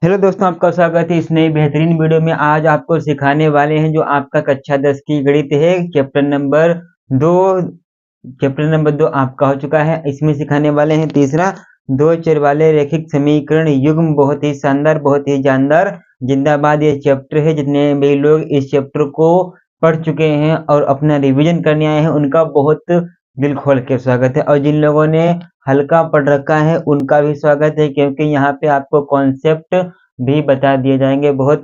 Hello दोस्तों, आपका स्वागत है इस नई बेहतरीन वीडियो में। आज आपको सिखाने वाले हैं जो आपका कक्षा 10 की गणित है, दो चैप्टर नंबर 2 आपका हो चुका है। इसमें सिखाने वाले हैं तीसरा, दो चर वाले रैखिक समीकरण युग्म। बहुत ही शानदार, बहुत ही जानदार, जिंदाबाद ये चैप्टर है। जितने भी लोग इस चैप्टर को पढ़ चुके हैं और अपना रिवीजन करने आए हैं, उनका बहुत दिल खोल के स्वागत है। और जिन लोगों ने हल्का पढ़ रखा है उनका भी स्वागत है, क्योंकि यहाँ पे आपको कॉन्सेप्ट भी बता दिए जाएंगे बहुत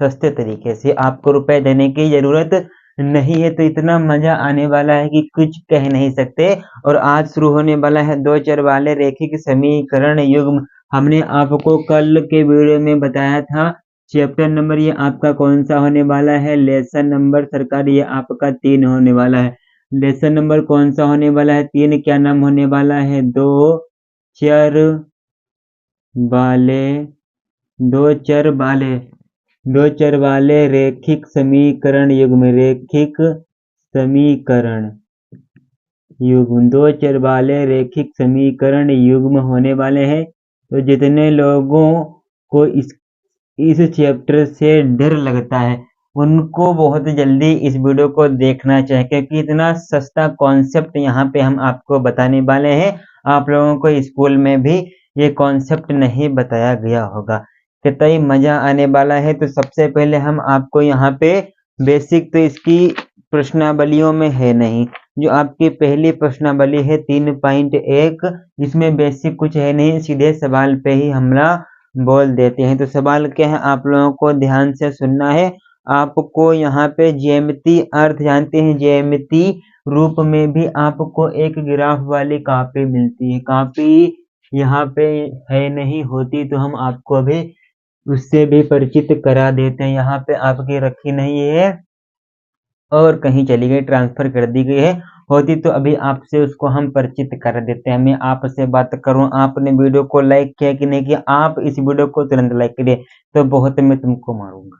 सस्ते तरीके से। आपको रुपए देने की जरूरत नहीं है, तो इतना मजा आने वाला है कि कुछ कह नहीं सकते। और आज शुरू होने वाला है दो चर वाले रैखिक समीकरण युग्म। हमने आपको कल के वीडियो में बताया था चैप्टर नंबर ये आपका कौन सा होने वाला है, लेसन नंबर सरकार ये आपका 3 होने वाला है। लेसन नंबर कौन सा होने वाला है? 3। क्या नाम होने वाला है? चर वाले दो चर वाले रैखिक समीकरण युग्म। रैखिक समीकरण युग्म, दो चर वाले रैखिक समीकरण युग्म होने वाले हैं। तो जितने लोगों को इस चैप्टर से डर लगता है उनको बहुत जल्दी इस वीडियो को देखना चाहिए, क्योंकि इतना सस्ता कॉन्सेप्ट यहाँ पे हम आपको बताने वाले हैं। आप लोगों को स्कूल में भी ये कॉन्सेप्ट नहीं बताया गया होगा। कितना मजा आने वाला है। तो सबसे पहले हम आपको यहाँ पे बेसिक, तो इसकी प्रश्नावलियों में है नहीं, जो आपकी पहली प्रश्नावली है 3.1, इसमें बेसिक कुछ है नहीं, सीधे सवाल पे ही हमला बोल देते हैं। तो सवाल क्या है, आप लोगों को ध्यान से सुनना है। आपको यहाँ पे ज्यामिति अर्थ जानते हैं, ज्यामिति रूप में भी आपको एक ग्राफ वाली कॉपी मिलती है। कॉपी यहाँ पे है नहीं, होती तो हम आपको अभी उससे भी परिचित करा देते हैं। यहाँ पे आपकी रखी नहीं है और कहीं चली गई, ट्रांसफर कर दी गई है। होती तो अभी आपसे उसको हम परिचित कर देते हैं। मैं आपसे बात करूं, आपने वीडियो को लाइक किया कि नहीं किया? आप इस वीडियो को तुरंत लाइक करिए, तो बहुत मैं तुमको मारूंगा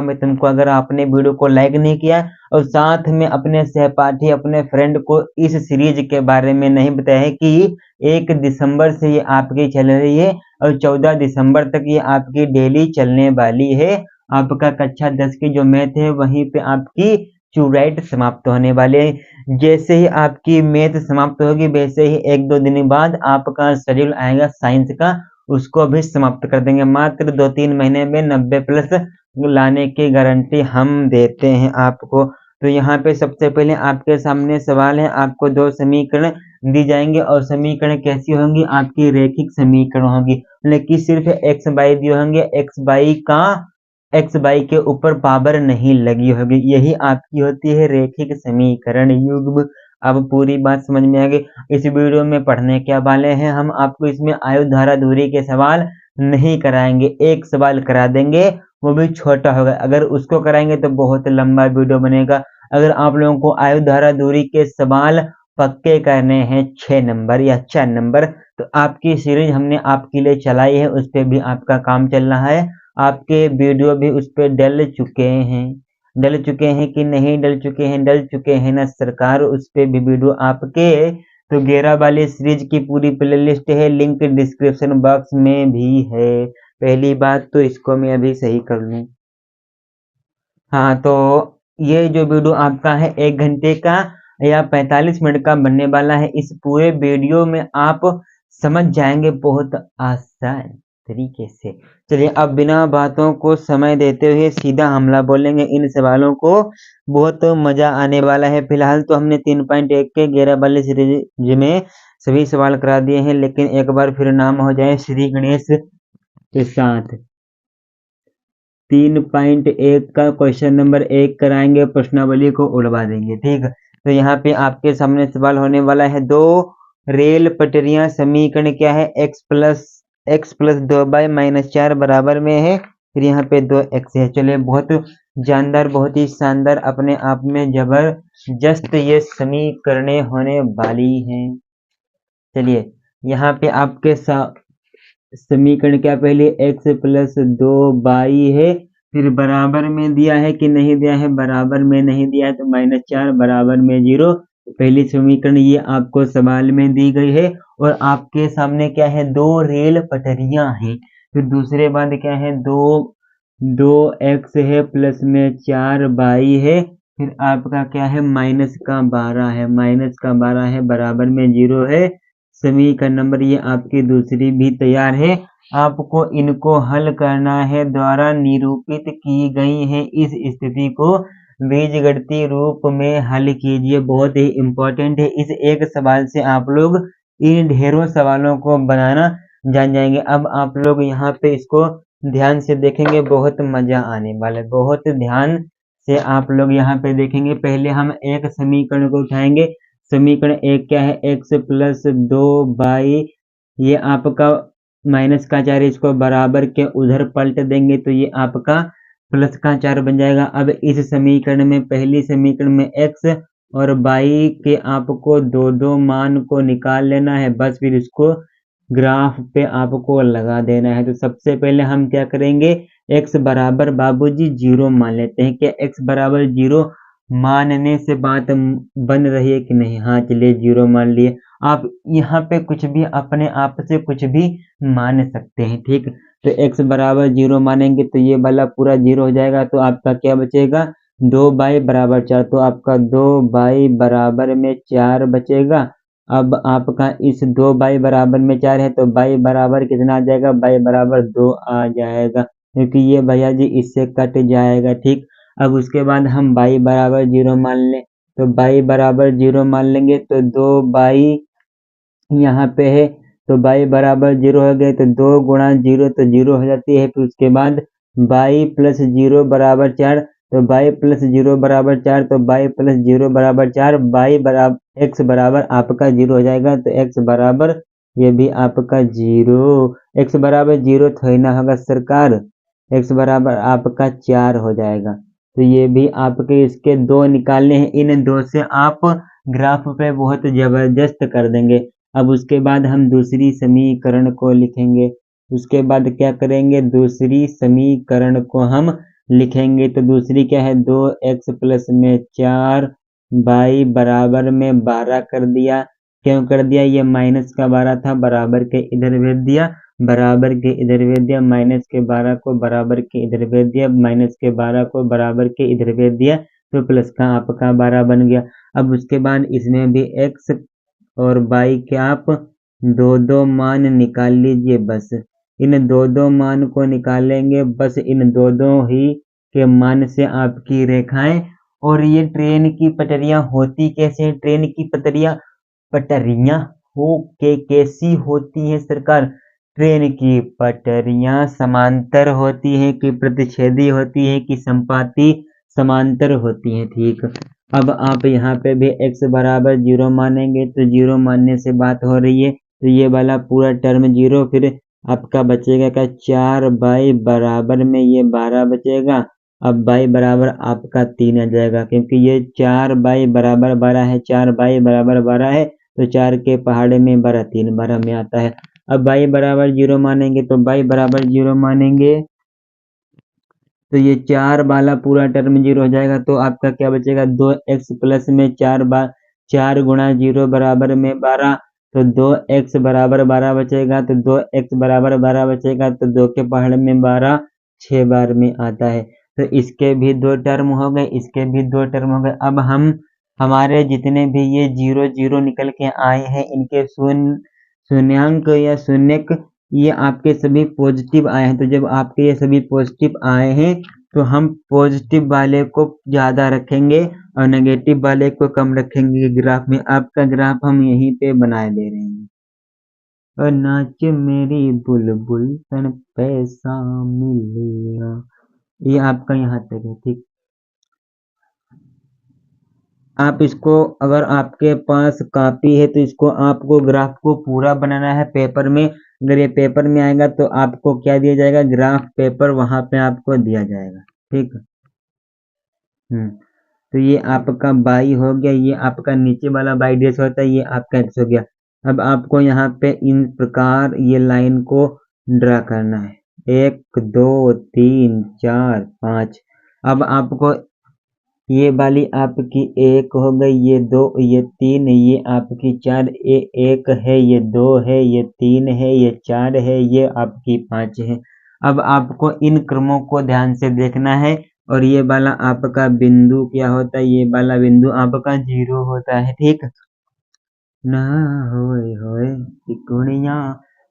मैं तुमको, अगर आपने वीडियो को लाइक नहीं किया और साथ में अपने सहपाठी, अपने फ्रेंड को इस सीरीज के बारे में नहीं बताया है कि 1 दिसंबर से ये आपकी चल रही है और 14 दिसंबर तक ये आपकी डेली चलने वाली है। आपका कक्षा 10 की जो मैथ है वहीं पे आपकी चुराइट समाप्त होने वाले है। जैसे ही आपकी मैथ समाप्त होगी वैसे ही 1-2 दिन बाद आपका शेड्यूल आएगा साइंस का, उसको भी समाप्त कर देंगे। मात्र 2-3 महीने में 90+ लाने की गारंटी हम देते हैं आपको। तो यहाँ पे सबसे पहले आपके सामने सवाल है, आपको 2 समीकरण दी जाएंगे और समीकरण कैसी होंगी? आपकी रैखिक समीकरण होगी, लेकिन सिर्फ एक्स बाई दिए होंगे, एक्स बाई के ऊपर पावर नहीं लगी होगी। यही आपकी होती है रैखिक समीकरण युग्म। अब पूरी बात समझ में आ गई। इस वीडियो में पढ़ने क्या वाले हैं हम, आपको इसमें आयु धारा दूरी के सवाल नहीं कराएंगे। एक सवाल करा देंगे, वो भी छोटा होगा। अगर उसको कराएंगे तो बहुत लंबा वीडियो बनेगा। अगर आप लोगों को आयु धारा दूरी के सवाल पक्के करने हैं 6 नंबर या 4 नंबर, तो आपकी सीरीज हमने आपके लिए चलाई है, उस पर भी आपका काम चल रहा है। आपके वीडियो भी उस पर डल चुके हैं कि नहीं डल चुके हैं ना सरकार, उस पे भी वीडियो आपके। तो 11 वाली सीरीज की पूरी प्लेलिस्ट है, लिंक डिस्क्रिप्शन बॉक्स में भी है। पहली बात तो इसको मैं अभी सही कर लूं। हाँ, तो ये जो वीडियो आपका है 1 घंटे का या 45 मिनट का बनने वाला है। इस पूरे वीडियो में आप समझ जाएंगे बहुत आसान तरीके से। चलिए, अब बिना बातों को समय देते हुए सीधा हमला बोलेंगे इन सवालों को, बहुत मजा आने वाला है। फिलहाल तो हमने 3.1 के 11 वाले सीरीज में सभी सवाल करा दिए हैं, लेकिन एक बार फिर नाम हो जाए श्री गणेश के साथ। 3.1 का क्वेश्चन नंबर 1 कराएंगे, प्रश्नावली को उड़वा देंगे, ठीक। तो यहाँ पे आपके सामने सवाल होने वाला है, दो रेल पटरियां समीकरण क्या है? x+ 2y-4 बराबर में है, फिर यहाँ पे 2x है। चलिए, बहुत जानदार, बहुत ही शानदार, अपने आप में जबरदस्त ये समीकरणें होने वाली हैं। चलिए, यहाँ पे आपके समीकरण क्या? पहले x+ 2y है, फिर बराबर में दिया है कि नहीं दिया है? बराबर में नहीं दिया है, तो -4 बराबर में 0। पहली समीकरण ये आपको सवाल में दी गई है। और आपके सामने क्या है? 2 रेल पटरियां हैं। फिर दूसरे बाद क्या है, 2x है प्लस में 4y है, फिर आपका क्या है -12 है, -12 है बराबर में 0 है। समीकरण नंबर ये आपकी दूसरी भी तैयार है। आपको इनको हल करना है, द्वारा निरूपित की गई है इस स्थिति को बीजगणितीय रूप में हल कीजिए। बहुत ही इम्पोर्टेंट है, इस एक सवाल से आप लोग इन ढेरों सवालों को बनाना जान जाएंगे। अब आप लोग यहाँ पे इसको ध्यान से देखेंगे, बहुत मजा आने वाला है, बहुत ध्यान से आप लोग यहाँ पे देखेंगे। पहले हम एक समीकरण को उठाएंगे। समीकरण एक क्या है, x प्लस 2y, ये आपका -4, इसको बराबर के उधर पलट देंगे तो ये आपका +4 बन जाएगा। अब इस समीकरण में, पहली समीकरण में x और y के आपको दो मान को निकाल लेना है, बस फिर इसको ग्राफ पे आपको लगा देना है। तो सबसे पहले हम क्या करेंगे, x बराबर बाबूजी 0 मान लेते हैं। क्या x बराबर 0 मानने से बात बन रही है कि नहीं? हाँ चलिए 0 मान लिए। आप यहाँ पे कुछ भी अपने आप से कुछ भी मान सकते हैं, ठीक। तो x बराबर 0 मानेंगे तो ये वाला पूरा 0 हो जाएगा, तो आपका क्या बचेगा, 2y बराबर 4, तो आपका 2y बराबर में 4 बचेगा। अब आपका इस 2y बराबर में 4 है तो y बराबर कितना आ जाएगा, y बराबर 2 आ जाएगा, क्योंकि ये भैया जी इससे कट जाएगा, ठीक। अब उसके बाद हम y बराबर 0 मान लें, तो y बराबर 0 मान लेंगे तो 2y यहाँ पे है, तो y बराबर 0 हो गए, तो 2 गुणा 0 तो 0 हो जाती है। फिर उसके बाद y प्लस 0 बराबर 4, तो y प्लस 0 बराबर 4, तो y प्लस 0 बराबर 4, y बराबर x बराबर आपका 0 हो जाएगा, तो x बराबर ये भी आपका 0। x बराबर 0 थोड़ी ना होगा सरकार, x बराबर आपका 4 हो जाएगा। तो ये भी आपके इसके 2 निकालने हैं, इन 2 से आप ग्राफ पे बहुत जबरदस्त कर देंगे। अब उसके बाद हम दूसरी समीकरण को लिखेंगे। उसके बाद क्या करेंगे, दूसरी समीकरण को हम लिखेंगे। तो दूसरी क्या है, 2x प्लस में 4y बराबर में 12 कर दिया। क्यों कर दिया, ये माइनस का 12 था, बराबर के इधर भेज दिया, बराबर के इधर भेज दिया, माइनस के 12 को बराबर के इधर भेज दिया, माइनस के 12 को बराबर के इधर भेज दिया, तो प्लस का आपका 12 बन गया। अब उसके बाद इसमें भी x और y के आप दो मान निकाल लीजिए। बस इन दो मान को निकालेंगे, बस इन दो ही के मान से आपकी रेखाएं। और ये ट्रेन की पटरियां होती कैसे हैं, ट्रेन की पटरियां हो के कैसी होती हैं सरकार, ट्रेन की पटरियां समांतर होती हैं कि प्रतिच्छेदी होती हैं कि संपाती समांतर होती हैं, ठीक। अब आप यहाँ पे भी x बराबर 0 मानेंगे, तो 0 मानने से बात हो रही है, तो ये वाला पूरा टर्म 0, फिर आपका बचेगा क्या, 4y बराबर में ये 12 बचेगा। अब y बराबर आपका 3 आ जाएगा, क्योंकि ये 4y बराबर 12 है, 4y बराबर 12 है, तो 4 के पहाड़े में 12 3 12 में आता है। अब y बराबर 0 मानेंगे, तो y बराबर 0 मानेंगे तो ये 4 वाला पूरा टर्म 0 हो जाएगा, तो आपका क्या बचेगा, 2x प्लस में 4 गुणा 0 बराबर में 12, तो 2x बराबर 12 बचेगा, तो 2x बराबर 12 बचेगा, तो 2 के पहाड़ में 12 6 बार में आता है। तो इसके भी 2 टर्म हो गए, इसके भी 2 टर्म हो गए। अब हम हमारे जितने भी ये 0 0 निकल के आए हैं, इनके शून्यांक या शून्यक ये आपके सभी पॉजिटिव आए हैं। तो जब आपके ये सभी पॉजिटिव आए हैं तो हम पॉजिटिव वाले को ज़्यादा रखेंगे और नेगेटिव वाले को कम रखेंगे ग्राफ में। आपका ग्राफ हम यहीं पे बनाए दे रहे हैं। और नाच मेरी बुलबुल तन पैसा मिलेगा, ये आपका यहाँ तक है, ठीक। आप इसको, अगर आपके पास कॉपी है तो इसको आपको ग्राफ को पूरा बनाना है पेपर में। अगर ये पेपर में आएगा तो आपको क्या दिया जाएगा, ग्राफ पेपर वहां पे आपको दिया जाएगा, ठीक। तो ये आपका बाई हो गया, ये आपका नीचे वाला बाई डेस होता है, ये आपका एक्स हो गया। अब आपको यहाँ पे इन प्रकार ये लाइन को ड्रा करना है, 1 2 3 4 5। अब आपको ये वाली आपकी 1 हो गई, ये 2, ये 3, ये आपकी 4, ये 1 है, ये 2 है, ये 3 है, ये 4 है, ये आपकी 5 है। अब आपको इन क्रमों को ध्यान से देखना है और ये वाला आपका बिंदु क्या होता है, ये वाला बिंदु आपका 0 होता है, ठीक। ना होए होए तिकोनिया।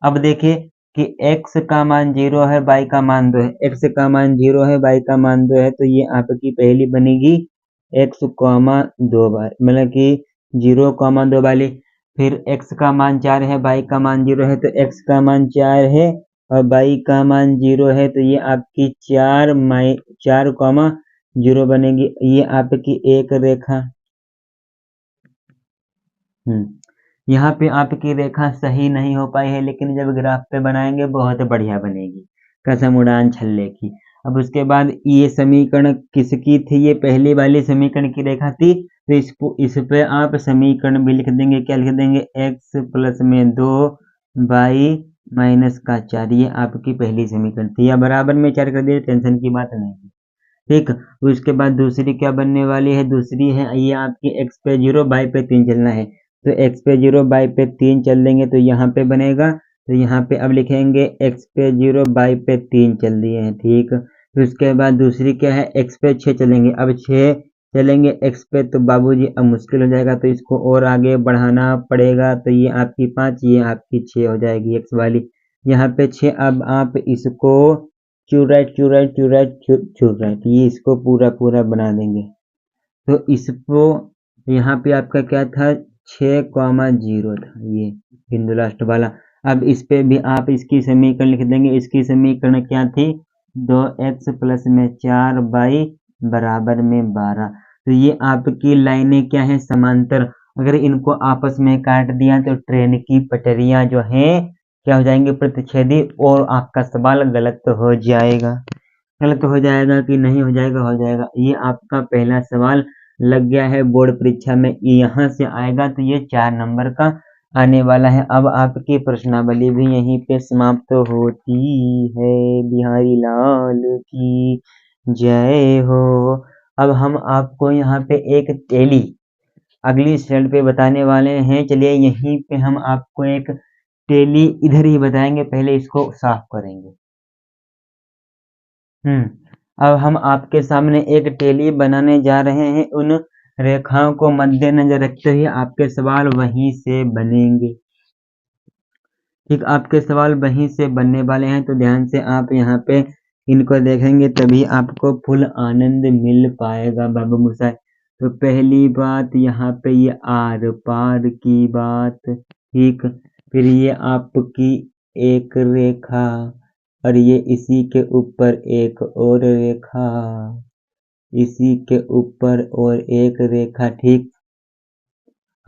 अब देखिए कि x का मान 0 है, y का मान 2 है। x का मान 0 है, y का मान 2 है, तो ये आपकी पहली बनेगी x, 2 बार, मतलब कि 0, 2 वाली। फिर x का मान 4 है, y का मान 0 है, तो x का मान 4 है और y का मान 0 है, तो ये आपकी 4, 0 बनेगी। ये आपकी एक रेखा। यहाँ पे आपकी रेखा सही नहीं हो पाई है, लेकिन जब ग्राफ पे बनाएंगे बहुत बढ़िया बनेगी, कसम उड़ान छल्ले की। अब उसके बाद ये समीकरण किसकी थी, ये पहली वाली समीकरण की रेखा थी, तो इस पे आप समीकरण भी लिख देंगे। क्या लिख देंगे, x प्लस में 2 y माइनस का 4, ये आपकी पहली समीकरण थी। या बराबर में 4 कर दिए, टेंशन की बात नहीं है, ठीक। उसके बाद दूसरी क्या बनने वाली है, दूसरी है ये आपकी x पे 0 y पे 3 चलना है, तो x पे 0 y पे 3 चल देंगे तो यहाँ पे बनेगा। तो यहाँ पे अब लिखेंगे x पे 0 y पे 3 चल दिए हैं, ठीक। फिर उसके बाद दूसरी क्या है, x पे 6 चलेंगे। अब 6 चलेंगे x पे तो बाबूजी अब मुश्किल हो जाएगा, तो इसको और आगे बढ़ाना पड़ेगा, तो ये आपकी 5, ये आपकी 6 हो जाएगी x वाली। यहाँ पे 6, अब आप इसको चुराइट ये इसको पूरा पूरा बना देंगे। तो इसको यहाँ पे आपका क्या था, 6, 0 था, ये बिंदु लास्ट वाला। अब इस पे भी आप इसकी समीकरण लिख देंगे। इसकी समीकरण क्या थी, 2x प्लस में 4y बराबर में 12। तो ये आपकी लाइनें क्या है, समांतर। अगर इनको आपस में काट दिया तो ट्रेन की पटरियां जो हैं क्या हो जाएंगे, प्रतिच्छेदी, और आपका सवाल गलत हो जाएगा। गलत हो जाएगा कि नहीं हो जाएगा, हो जाएगा। ये आपका पहला सवाल लग गया है बोर्ड परीक्षा में, यहाँ से आएगा, तो ये 4 नंबर का आने वाला है। अब आपकी प्रश्नावली भी यहीं पे समाप्त होती है। बिहारी लाल की जय हो। अब हम आपको यहाँ पे एक टेली अगली स्लाइड पे बताने वाले हैं। चलिए यहीं पे हम आपको एक टेली इधर ही बताएंगे, पहले इसको साफ करेंगे। अब हम आपके सामने एक टेली बनाने जा रहे हैं। उन रेखाओं को मद्देनजर रखते हुए आपके सवाल वहीं से बनेंगे, ठीक। आपके सवाल वहीं से बनने वाले हैं, तो ध्यान से आप यहाँ पे इनको देखेंगे, तभी आपको फुल आनंद मिल पाएगा बाबू मुसाई। तो पहली बात यहाँ पे ये आर पार की बात, ठीक। फिर ये आपकी एक रेखा और ये इसी के ऊपर एक और रेखा, इसी के ऊपर और एक रेखा, ठीक।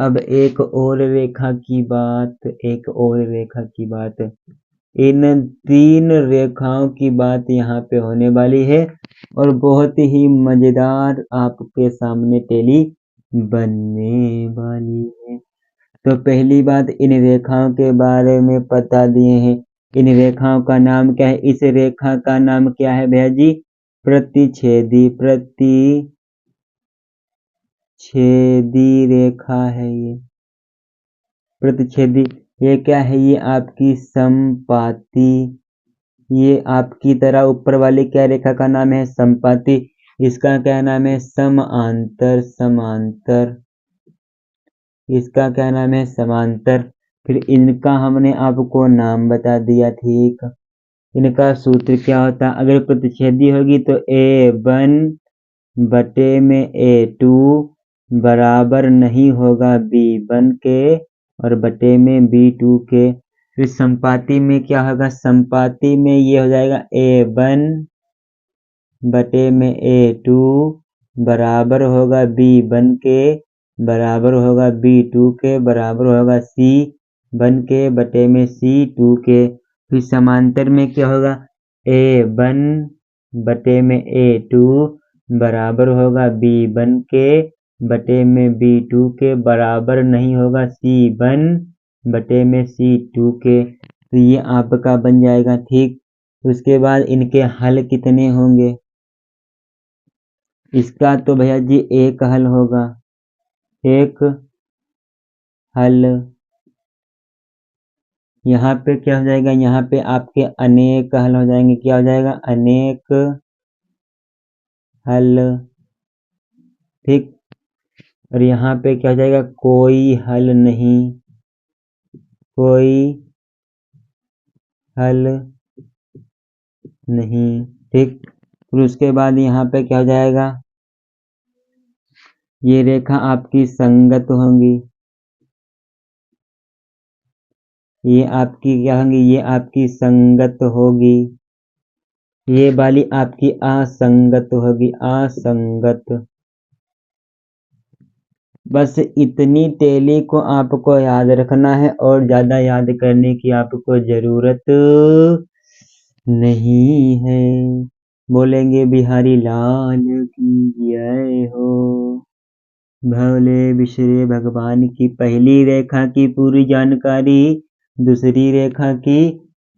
अब एक और रेखा की बात, एक और रेखा की बात, इन 3 रेखाओं की बात यहाँ पे होने वाली है और बहुत ही मजेदार आपके सामने टेली बनने वाली है। तो पहली बात, इन रेखाओं के बारे में बता दिए हैं। इन रेखाओं का नाम क्या है, इस रेखा का नाम क्या है भैया जी, प्रतिच्छेदी रेखा है ये, प्रतिच्छेदी। ये क्या है, ये आपकी समपाती, ये आपकी तरह ऊपर वाली क्या रेखा का नाम है, समपाती। इसका क्या नाम है, समांतर, इसका क्या नाम है, समांतर। फिर इनका हमने आपको नाम बता दिया, ठीक। इनका सूत्र क्या होता है, अगर प्रतिच्छेदी होगी तो A1 बटे में A2 बराबर नहीं होगा B1 के और बटे में B2 के। फिर संपाती में क्या होगा, संपाती में ये हो जाएगा A1 बटे में A2 बराबर होगा B1 के, बराबर होगा B2 के, बराबर होगा C1 के बटे में C2 के। फिर समांतर में क्या होगा, A1 बटे में A2 बराबर होगा B1 के बटे में B2 के, बराबर नहीं होगा C1 बटे में C2 के। तो ये आपका बन जाएगा, ठीक। उसके बाद इनके हल कितने होंगे, इसका तो भैया जी एक हल होगा, एक हल। यहाँ पे क्या हो जाएगा, यहाँ पे आपके अनेक हल हो जाएंगे। क्या हो जाएगा, अनेक हल, ठीक। और यहाँ पे क्या हो जाएगा, कोई हल नहीं, कोई हल नहीं, ठीक। फिर उसके बाद यहाँ पे क्या हो जाएगा, ये रेखा आपकी संगत होंगी, ये आपकी क्या होंगी, ये आपकी संगत होगी, ये वाली आपकी असंगत होगी, असंगत। बस इतनी टेली को आपको याद रखना है और ज़्यादा याद करने की आपको ज़रूरत नहीं है। बोलेंगे बिहारी लाल की जय हो। भोले विश्व भगवान की पहली रेखा की पूरी जानकारी, दूसरी रेखा की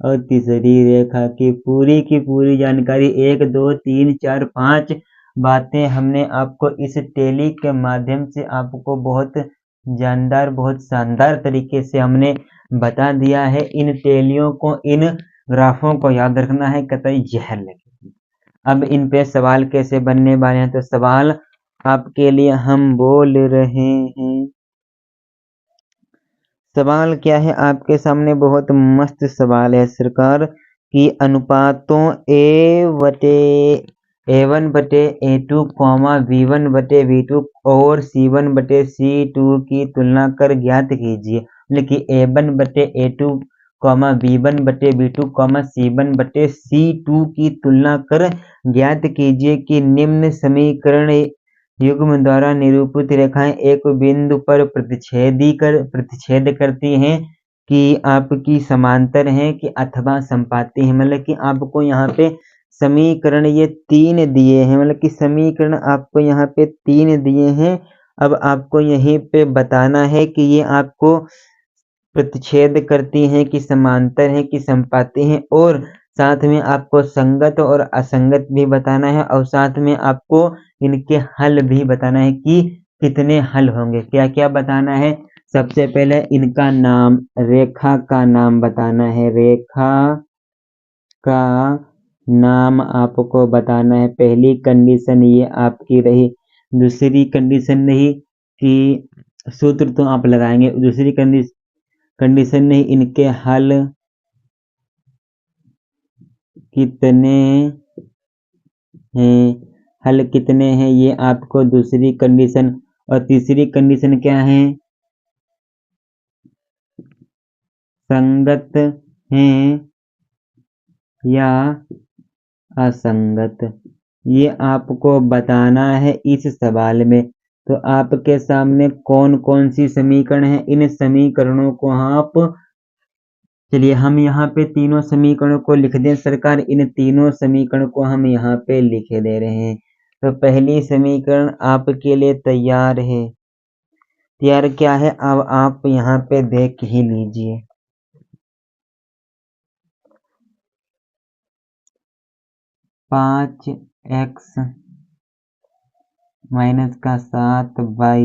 और तीसरी रेखा की पूरी जानकारी, 1 2 3 4 5 बातें हमने आपको इस टेली के माध्यम से आपको बहुत जानदार, बहुत शानदार तरीके से हमने बता दिया है। इन टेलियों को, इन ग्राफों को याद रखना है, कतई जहर लगे। अब इन पे सवाल कैसे बनने वाले हैं, तो सवाल आपके लिए हम बोल रहे हैं। सवाल क्या है आपके सामने, बहुत मस्त सवाल है सरकार, कि अनुपातों A1/A2, B1/B2 और C1/C2 की तुलना कर ज्ञात कीजिए। मतलब कि A1/A2, B1/B2, C1/C2 की तुलना कर ज्ञात कीजिए कि निम्न समीकरण युग्म द्वारा निरूपित रेखाएं एक बिंदु पर प्रतिच्छेद करती हैं कि आपकी समांतर हैं कि अथवा संपाती हैं। मतलब कि आपको यहाँ पे समीकरण ये 3 दिए हैं, मतलब कि समीकरण आपको यहाँ पे 3 दिए हैं। अब आपको यहीं पे बताना है कि ये आपको प्रतिच्छेद करती हैं कि समांतर हैं कि संपाती हैं, और साथ में आपको संगत और असंगत भी बताना है, और साथ में आपको इनके हल भी बताना है कि कितने हल होंगे। क्या क्या बताना है, सबसे पहले इनका नाम, रेखा का नाम बताना है, रेखा का नाम आपको बताना है। पहली कंडीशन ये आपकी रही। दूसरी कंडीशन रही कि सूत्र तो आप लगाएंगे। दूसरी कंडीशन नहीं, इनके हल कितने हैं, हल कितने हैं, ये आपको दूसरी कंडीशन। और तीसरी कंडीशन क्या है, संगत हैं या असंगत, ये आपको बताना है इस सवाल में। तो आपके सामने कौन कौन सी समीकरण है, इन समीकरणों को आप, चलिए हम यहाँ पे तीनों समीकरणों को लिख दें सरकार। इन तीनों समीकरण को हम यहाँ पे लिख दे रहे हैं। तो पहली समीकरण आपके लिए तैयार है। तैयार क्या है, अब आप यहाँ पे देख ही लीजिए। 5x माइनस का 7y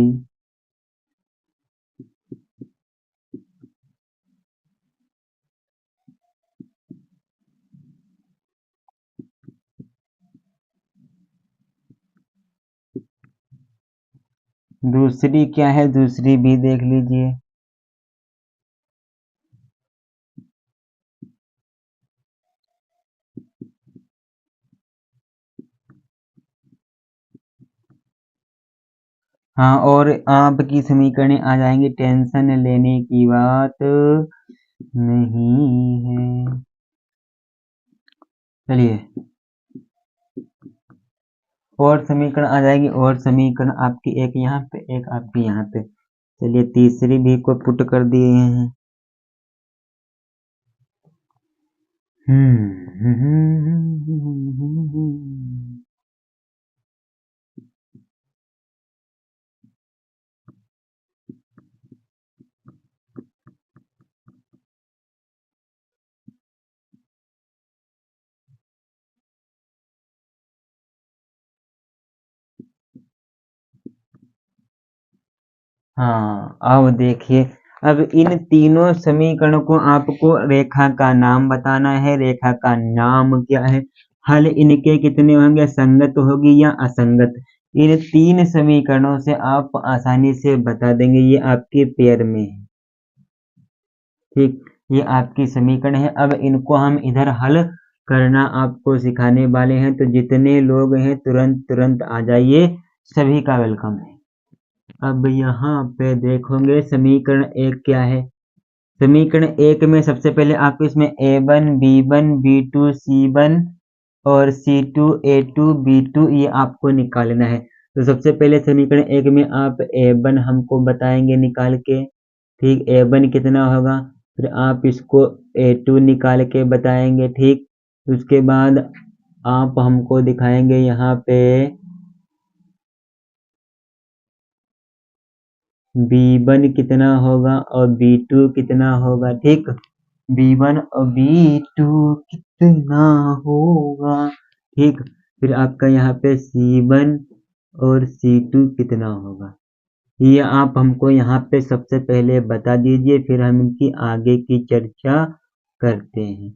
दूसरी क्या है, दूसरी भी देख लीजिए। हाँ, और आपकी समीकरण आ जाएंगी, टेंशन लेने की बात नहीं है। चलिए और समीकरण आ जाएगी, और समीकरण आपकी एक यहाँ पे, एक आपकी यहाँ पे। चलिए तीसरी भी को पुट कर दिए हैं। हाँ अब देखिए, अब इन तीनों समीकरणों को आपको रेखा का नाम बताना है। रेखा का नाम क्या है? हल इनके कितने होंगे? संगत होगी या असंगत? इन तीन समीकरणों से आप आसानी से बता देंगे ये आपके पेयर में है। ठीक, ये आपकी समीकरण है। अब इनको हम इधर हल करना आपको सिखाने वाले हैं, तो जितने लोग हैं तुरंत आ जाइए, सभी का वेलकम है। अब यहाँ पे देखोगे समीकरण एक क्या है? समीकरण एक में सबसे पहले आपको इसमें a1 b1 b2 c1 और c2 a2 b2 ये आपको निकालना है। तो सबसे पहले समीकरण एक में आप a1 हमको बताएंगे निकाल के। ठीक, a1 कितना होगा? फिर आप इसको a2 निकाल के बताएंगे। ठीक, उसके बाद आप हमको दिखाएंगे यहाँ पे b1 कितना होगा और b2 कितना होगा। ठीक, b1 और b2 कितना होगा। ठीक, फिर आपका यहाँ पे c1 और c2 कितना होगा, ये आप हमको यहाँ पे सबसे पहले बता दीजिए, फिर हम इनकी आगे की चर्चा करते हैं।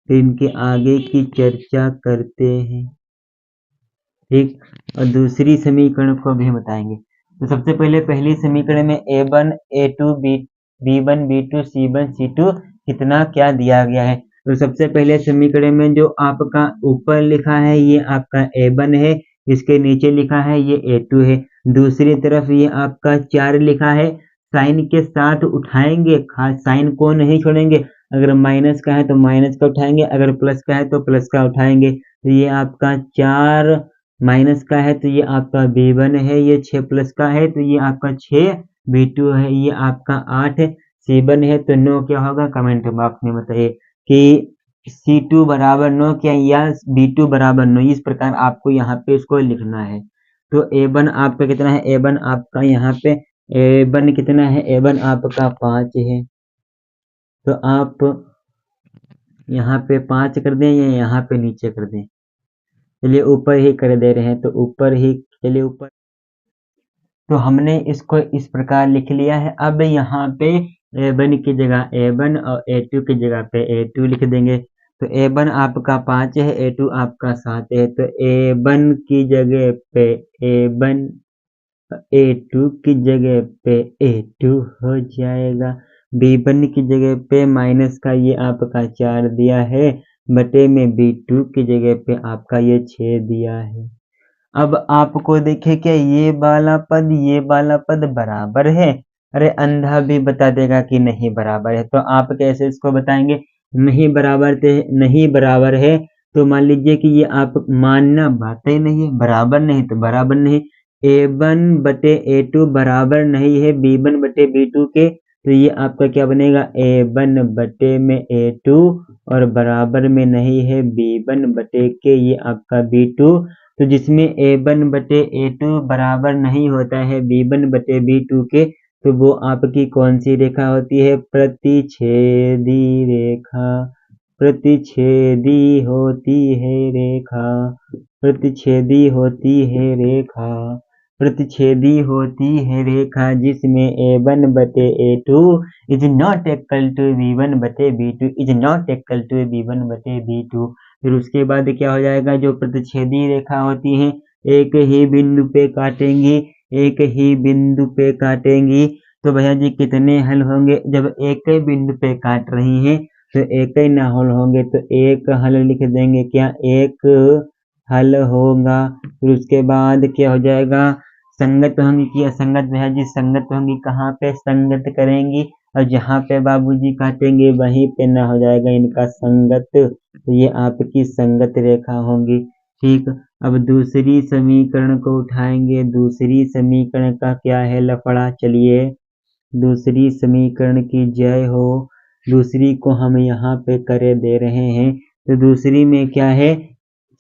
फिर इनके आगे की चर्चा करते हैं। ठीक, और दूसरी समीकरण को भी बताएंगे। तो सबसे पहले पहली समीकरण में a1 a2 b1 b2 c1 c2 कितना क्या दिया गया है। तो सबसे पहले समीकरण में जो आपका ऊपर लिखा है ये आपका a1 है, इसके नीचे लिखा है ये a2 है। दूसरी तरफ ये आपका 4 लिखा है, साइन के साथ उठाएंगे, खास साइन को नहीं छोड़ेंगे। अगर माइनस का है तो माइनस का उठाएंगे, अगर प्लस का है तो प्लस का उठाएंगे। तो ये आपका 4 माइनस का है तो ये आपका b1 है, ये 6 प्लस का है तो ये आपका 6 b2 है, ये आपका 8 c1 है तो 9 क्या होगा? कमेंट बॉक्स में बताइए कि c2 बराबर 9 क्या या b2 बराबर 9। इस प्रकार आपको यहाँ पे इसको लिखना है। तो a1 आपका कितना है? a1 आपका यहाँ पे a1 कितना है? a1 आपका 5 है। तो आप यहाँ पे 5 कर दें या यहाँ पे नीचे कर दें? चलिए ऊपर ही कर दे रहे हैं, तो ऊपर ही, चलिए ऊपर। तो हमने इसको इस प्रकार लिख लिया है। अब यहाँ पे a1 की जगह a1 और a2 की जगह पे a2 लिख देंगे। तो a1 आपका 5 है, a2 आपका 7 है, तो a1 की जगह पे a1, a2 की जगह पे a2 हो जाएगा। b1 की जगह पे माइनस का ये आपका 4 दिया है, बटे में b2 की जगह पे आपका ये 6 दिया है। अब आपको देखे क्या ये वाला पद बराबर है? अरे अंधा भी बता देगा कि नहीं बराबर है। तो आप कैसे इसको बताएंगे? नहीं बराबर है तो मान लीजिए कि ये आप मानना बात ही नहीं है, बराबर नहीं तो बराबर नहीं। a1 बटे a2 बराबर नहीं है b1 बटे b2 के, तो ये आपका क्या बनेगा? a1 बटे में a2 और बराबर में नहीं है b1 बटे के ये आपका b2। तो जिसमें a1 बटे a2 बराबर नहीं होता है b1 बटे b2 के, तो वो आपकी कौन सी रेखा होती है? प्रतिच्छेदी रेखा। प्रतिच्छेदी होती है रेखा, प्रतिच्छेदी होती है रेखा, प्रतिच्छेदी होती है रेखा जिसमें a1 बटे a2 is not equal to b1 बटे b2 is not equal to b1 बटे b2। फिर उसके बाद क्या हो जाएगा? जो प्रतिच्छेदी रेखा होती है एक ही बिंदु पे काटेंगी, एक ही बिंदु पे काटेंगी। तो भैया जी कितने हल होंगे? जब एक ही बिंदु पे काट रही हैं तो एक ही ना हल होंगे, तो एक हल लिख देंगे। क्या? एक हल होगा। फिर उसके बाद क्या हो जाएगा? संगत होंगी कि असंगत? भैया जी संगत होंगी। कहाँ पे संगत करेंगी? और जहाँ पे बाबूजी काटेंगे वहीं पे ना हो जाएगा इनका संगत, तो ये आपकी संगत रेखा होंगी। ठीक, अब दूसरी समीकरण को उठाएंगे। दूसरी समीकरण का क्या है लफड़ा? चलिए दूसरी समीकरण की जय हो। दूसरी को हम यहाँ पे करे दे रहे हैं। तो दूसरी में क्या है?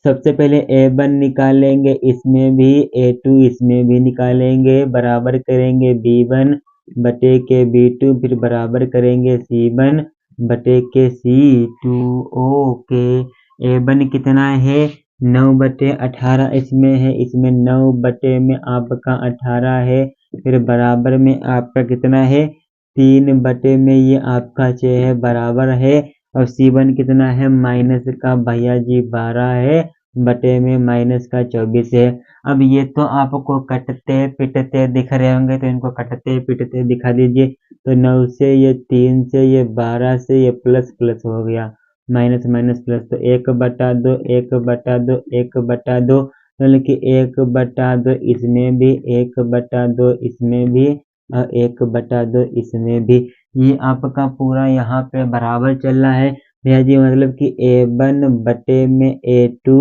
सबसे पहले a1 निकालेंगे, इसमें भी a2 इसमें भी निकालेंगे, बराबर करेंगे b1 बटे के b2, फिर बराबर करेंगे c1 बटे के c2। ओके, a1 कितना है? 9 बटे 18 इसमें है, इसमें 9 बटे में आपका 18 है, फिर बराबर में आपका कितना है? 3 बटे में ये आपका 6 है, बराबर है। और C1 कितना है, माइनस का भैया जी 12 है, बटे में माइनस का 24 है। अब ये तो आपको कटते पिटते दिख रहे होंगे, तो इनको कटते पिटते दिखा दीजिए। तो 9 से, ये 3 से, ये 12 से, ये प्लस प्लस हो गया, माइनस माइनस प्लस, तो 1/2, 1/2, 1/2, मतलब कि 1/2 इसमें भी, 1/2 इसमें भी, और 1/2 इसमें भी। ये आपका पूरा यहाँ पे बराबर चल रहा है भैया जी, मतलब कि A1 बटे में A2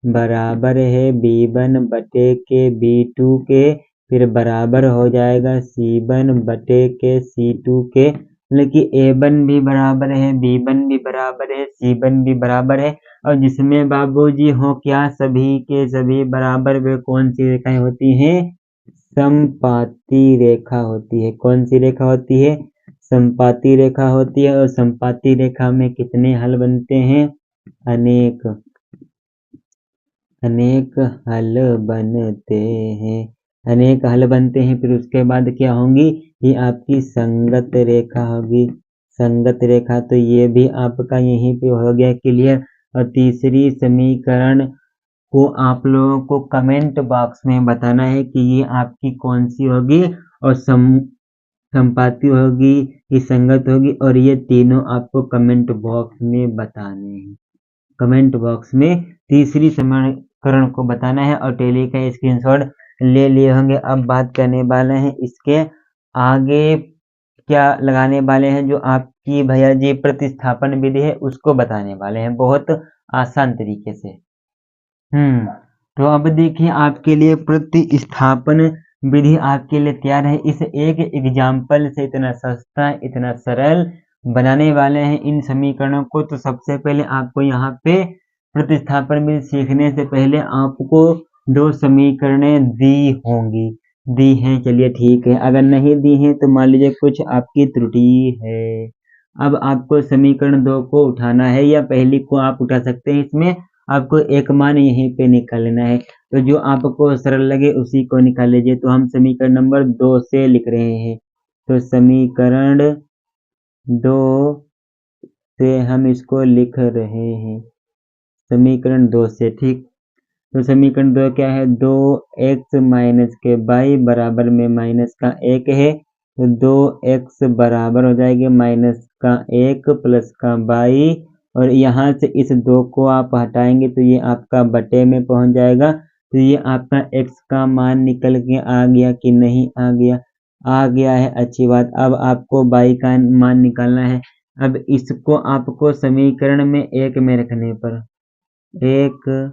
बराबर है B1 बटे के B2 के, फिर बराबर हो जाएगा C1 बटे के C2 के, मतलब कि A1 भी बराबर है, B1 भी बराबर है, C1 भी बराबर है। और जिसमें बाबूजी हो क्या, सभी के सभी बराबर, वे कौन सी रेखाएं होती हैं, समपाती रेखा होती है। कौन सी रेखा होती है, समपाती रेखा होती है। और समपाती रेखा में कितने हल बनते हैं, अनेक, अनेक हल बनते हैं, अनेक हल बनते हैं। फिर उसके बाद क्या होंगी, ये आपकी संगत रेखा होगी, संगत रेखा। तो ये भी आपका यहीं पे हो गया क्लियर। और तीसरी समीकरण को आप लोगों को कमेंट बॉक्स में बताना है कि ये आपकी कौन सी होगी, और संपाती होगी कि संगत होगी, और ये तीनों आपको कमेंट बॉक्स में बताने हैं। कमेंट बॉक्स में तीसरी समीकरण को बताना है, और टेली का स्क्रीनशॉट ले लिए होंगे। अब बात करने वाले हैं इसके आगे क्या लगाने वाले हैं, जो आपकी भैया जी प्रतिस्थापन विधि है उसको बताने वाले हैं बहुत आसान तरीके से। तो अब देखिए आपके लिए प्रतिस्थापन विधि आपके लिए तैयार है। इस एक एग्जाम्पल से इतना सस्ता, इतना सरल बनाने वाले हैं इन समीकरणों को। तो सबसे पहले आपको यहाँ पे प्रतिस्थापन विधि सीखने से पहले आपको 2 समीकरणें दी होंगी, दी हैं, चलिए ठीक है। अगर नहीं दी हैं तो मान लीजिए कुछ आपकी त्रुटि है। अब आपको समीकरण 2 को उठाना है, या पहली को आप उठा सकते हैं, इसमें आपको एक मान यहीं पे निकालना है। तो जो आपको सरल लगे उसी को निकाल लीजिए। तो हम समीकरण नंबर 2 से लिख रहे हैं। तो समीकरण 2 से हम इसको लिख रहे हैं, समीकरण 2 से, ठीक। तो समीकरण 2 क्या है, 2x माइनस के y बराबर में माइनस का 1 है। तो 2x बराबर हो जाएगा माइनस का 1 प्लस का y, और यहाँ से इस 2 को आप हटाएंगे तो ये आपका बटे में पहुंच जाएगा। तो ये आपका x का मान निकल के आ गया कि नहीं आ गया, आ गया है, अच्छी बात। अब आपको y का मान निकालना है। अब इसको आपको समीकरण में 1 में रखने पर, 1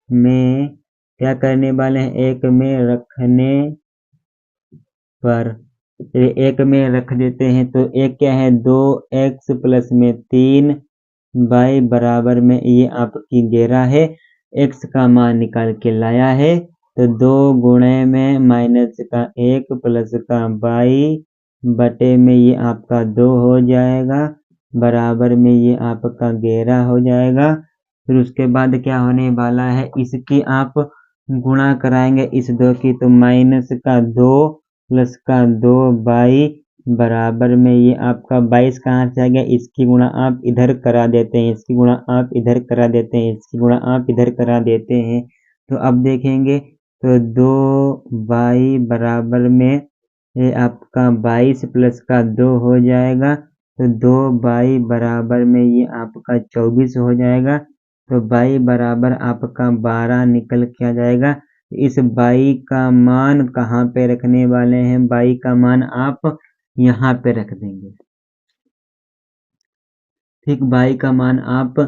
में क्या करने वाले हैं, 1 में रखने पर, 1 में रख देते हैं। तो 1 क्या है, 2x प्लस में 3y बराबर में ये आपकी 11 है। x का मान निकाल के लाया है, तो 2 गुणे में माइनस का 1 प्लस का y बटे में ये आपका 2 हो जाएगा, बराबर में ये आपका 11 हो जाएगा। फिर उसके बाद क्या होने वाला है, इसकी आप गुणा कराएंगे इस 2 की, तो माइनस का 2 प्लस का 2y बराबर में ये आपका 22 कहाँ से आ गया, इसकी गुणा आप इधर करा देते हैं, इसकी गुणा आप इधर करा देते हैं, इसकी गुणा आप इधर करा देते हैं। तो अब देखेंगे तो 2y बराबर में ये आपका 22 प्लस का 2 हो जाएगा। तो 2y बराबर में ये आपका 24 हो जाएगा। तो y बराबर आपका 12 निकल के आ जाएगा। इस y का मान कहाँ पे रखने वाले हैं, y का मान आप यहाँ पे रख देंगे, ठीक। y का मान आप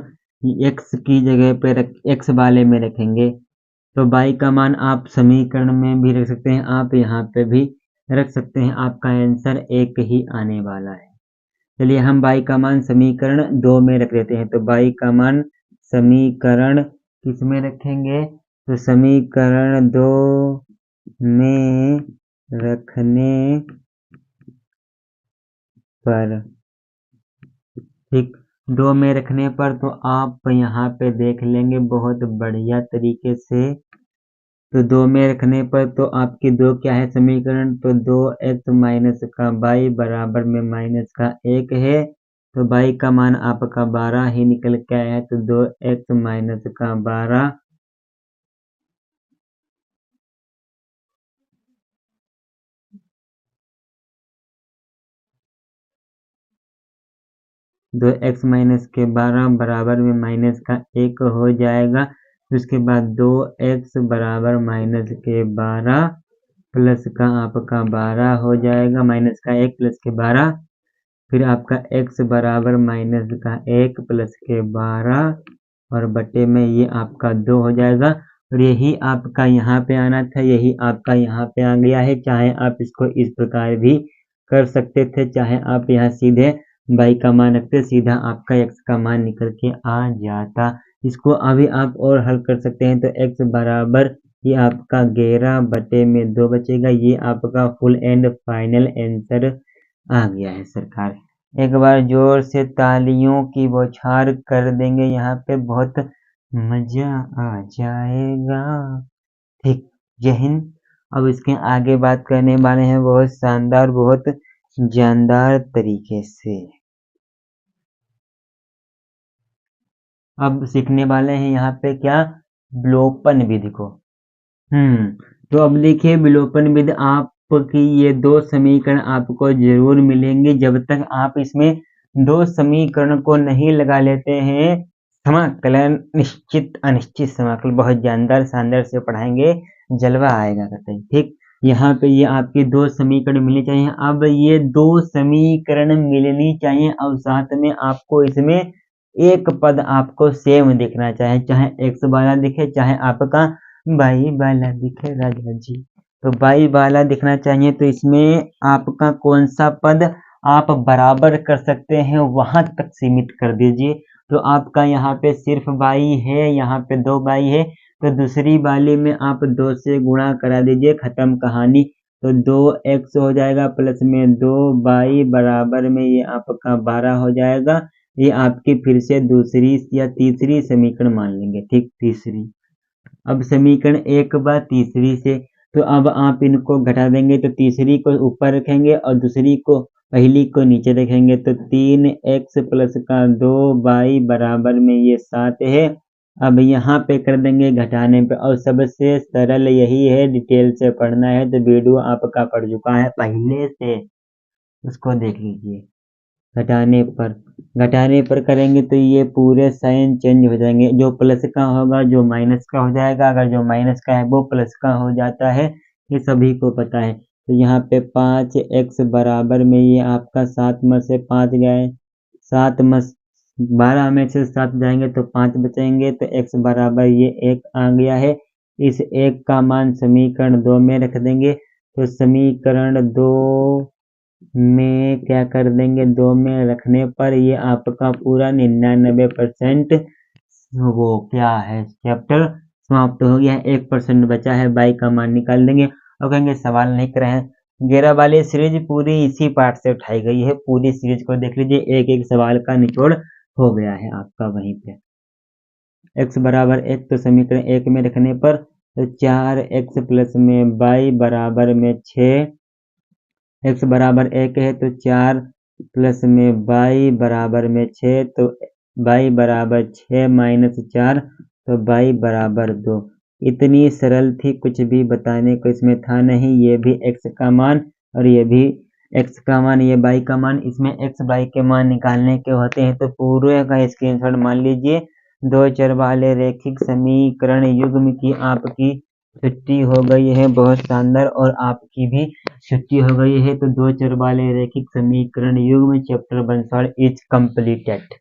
x की जगह पे x वाले में रखेंगे। तो y का मान आप समीकरण में भी रख सकते हैं, आप यहाँ पे भी रख सकते हैं, आपका आंसर 1 ही आने वाला है। चलिए हम y का मान समीकरण 2 में रख देते हैं। तो y का मान समीकरण किस में रखेंगे, तो समीकरण 2 में रखने पर, ठीक, 2 में रखने पर तो आप यहाँ पे देख लेंगे बहुत बढ़िया तरीके से। तो 2 में रखने पर तो आपकी 2 क्या है समीकरण, तो 2x माइनस का y बराबर में माइनस का 1 है, तो y का मान आपका 12 ही निकल के आया है, तो 2x माइनस का 12 2x माइनस के 12 बराबर में माइनस का 1 हो जाएगा। उसके बाद 2x बराबर माइनस के 12 प्लस का आपका 12 हो जाएगा, माइनस का 1 प्लस के 12, फिर आपका x बराबर माइनस का 1 प्लस के 12 और बटे में ये आपका 2 हो जाएगा। और यही आपका यहाँ पे आना था, यही आपका यहाँ पे आ गया है। चाहे आप इसको इस प्रकार भी कर सकते थे, चाहे आप यहाँ सीधे y का मान रखते, सीधा आपका x का मान निकल के आ जाता। इसको अभी आप और हल कर सकते हैं, तो x बराबर ये आपका 11 बटे में 2 बचेगा। ये आपका फुल एंड फाइनल आंसर आ गया है सरकार। एक बार जोर से तालियों की बौछार कर देंगे, यहाँ पे बहुत मजा आ जाएगा। ठीक, जय हिंद। अब इसके आगे बात करने वाले हैं बहुत शानदार, बहुत जानदार तरीके से। अब सीखने वाले हैं यहाँ पे क्या, विलोपन विधि को। तो अब देखिए विलोपन विधि, आपकी ये 2 समीकरण आपको जरूर मिलेंगे। जब तक आप इसमें 2 समीकरण को नहीं लगा लेते हैं, समाकलन निश्चित अनिश्चित समाकल बहुत जानदार शानदार से पढ़ाएंगे, जलवा आएगा कतई। ठीक, यहाँ पे ये आपके 2 समीकरण मिलने चाहिए। अब ये 2 समीकरण मिलनी चाहिए और साथ में आपको इसमें एक पद आपको सेम दिखना चाहिए, चाहे x वाला दिखे चाहे आपका y वाला दिखे राजा जी। तो y वाला दिखना चाहिए, तो इसमें आपका कौन सा पद आप बराबर कर सकते हैं वहां तक सीमित कर दीजिए। तो आपका यहाँ पे सिर्फ y है, यहाँ पे 2y है, तो दूसरी वाली में आप 2 से गुणा करा दीजिए, खत्म कहानी। तो 2x हो जाएगा प्लस में 2y बराबर में ये आपका 12 हो जाएगा। ये आपकी फिर से दूसरी या तीसरी समीकरण मान लेंगे। ठीक, तीसरी। अब समीकरण एक बार तीसरी से, तो अब आप इनको घटा देंगे, तो तीसरी को ऊपर रखेंगे और दूसरी को पहली को नीचे रखेंगे, तो 3x प्लस का 2y बराबर में ये 7 है। अब यहाँ पे कर देंगे घटाने पे, और सबसे सरल यही है, डिटेल से पढ़ना है तो वीडियो आपका पढ़ चुका है पहले से, उसको देख लीजिए। घटाने पर करेंगे तो ये पूरे साइन चेंज हो जाएंगे, जो प्लस का होगा जो माइनस का हो जाएगा, अगर जो माइनस का है वो प्लस का हो जाता है, ये सभी को पता है। तो यहाँ पे 5x बराबर में ये आपका 7 में से 5 गए, 7 में 12 में से 7 जाएंगे तो 5 बचेंगे, तो x बराबर ये 1 आ गया है। इस 1 का मान समीकरण 2 में रख देंगे, तो समीकरण 2 में क्या कर देंगे, 2 में रखने पर ये आपका पूरा 99% वो क्या है चैप्टर समाप्त हो गया है। 1% बचा है, y का मान निकाल देंगे और कहेंगे सवाल नहीं कर रहे हैं। 11 वाली सीरीज पूरी इसी पार्ट से उठाई गई है, पूरी सीरीज को देख लीजिए, एक एक सवाल का निचोड़ हो गया है आपका वहीं पे। x बराबर 1, तो समीकरण 1 में रखने पर तो 4x प्लस में y बराबर में 6, x बराबर 1 है तो 4 प्लस में y बराबर में 6, तो y बराबर 6 माइनस 4, तो y बराबर 2। इतनी सरल थी, कुछ भी बताने को इसमें था नहीं। ये भी x का मान और ये भी x का मान, ये y का मान, इसमें x y के मान निकालने के होते हैं। तो पूरे का स्क्रीनशॉट मान लीजिए। 2 चर वाले रैखिक समीकरण युग्म की आपकी छुट्टी हो गई है, बहुत शानदार, और आपकी भी छुट्टी हो गई है। तो 2 चर वाले रैखिक समीकरण युग्म चैप्टर 1 इज कंप्लीटेड।